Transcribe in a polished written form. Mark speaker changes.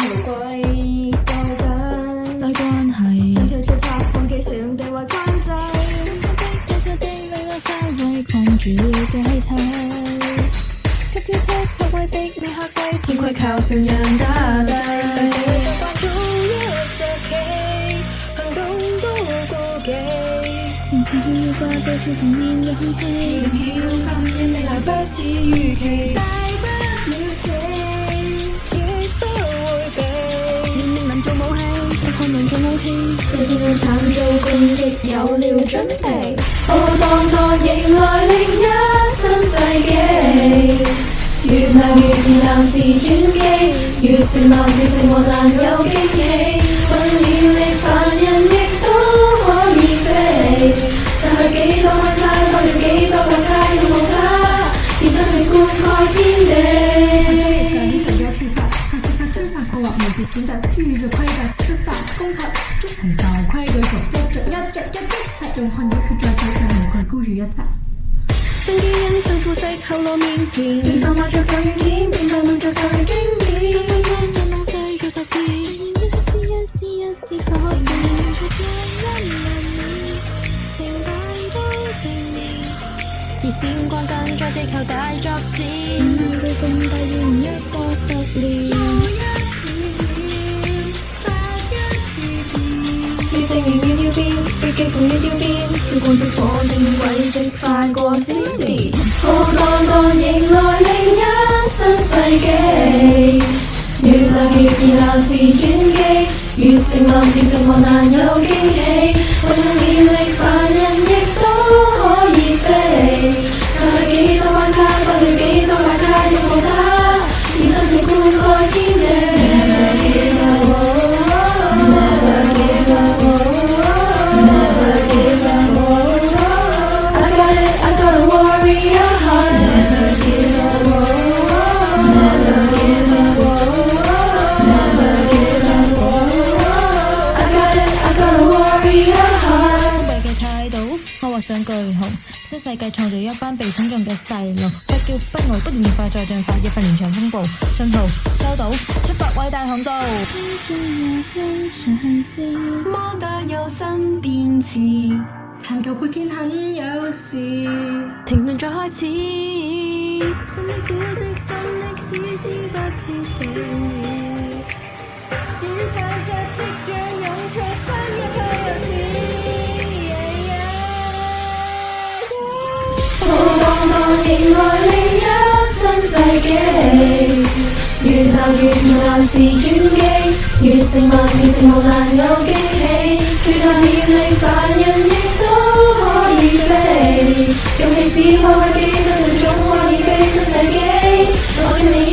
Speaker 1: 路軌，多緊
Speaker 2: 拉關係。
Speaker 1: 想跳出插放機上地位關制，
Speaker 2: 有隻地理落沙位抗住這氣體，給挑剔各位的你客低，天規靠信仰打低。
Speaker 1: 但是為習慣到一隻棋，行動都顧忌。
Speaker 2: 前程要掛對住童年嘅空氣，
Speaker 1: 起到今天未來不似預期，大不了死，亦不會避。年齡能做武器，不可能做武器，這天要慘遭攻擊有了準備。當迎來另一新世紀，越鬧越熱鬧是轉機，越寂寞難有驚喜。混了力凡人亦都可以飛，就去幾多關卡，多了幾多怪胎，都冇他，以生命灌溉天地。
Speaker 3: 大家批發，他即刻追殺破壞無視選擇，注意着規格出發攻頭，捉齊舊規矩做，一着一的實用看熱血在體上無懼孤注一擲。
Speaker 2: 新基因新膚色口落面前，
Speaker 1: 變化賣着舊軟件，變化弄着舊嘅經典。
Speaker 2: 新東西新東西做實踐，實現一支一支火箭，
Speaker 1: 成敗都正面，
Speaker 2: 熱閃光燈在地球大作戰，
Speaker 1: 愛對風大要用一個10年，決定仍要變，別極同要變，超過咗火星軌跡快過閃電。當迎來另一新世紀，越鬧越熱鬧是轉機，越寂寞難有驚喜。混了力凡人亦都可以飛，就係幾多關卡，多了幾多怪胎，都冇他，以生命灌溉天地。
Speaker 2: 上巨紅，新世界創造一班被選中嘅細路，不驕不傲，不斷變化再進化，一份連場風暴，信號收到，出發偉大航道。
Speaker 1: 摩打有新電池，
Speaker 3: 柴舊配件很有事，
Speaker 2: 停頓再開始。
Speaker 1: 新的古蹟，新的史詩不設定義，至於快則即將湧出新一批有錢。當迎來另一新世紀，越鬧越熱鬧是轉機，越寂寞難有驚喜。聚集協力凡人亦都可以飛，勇氣只開機，相信總可以飛新世紀。我是你。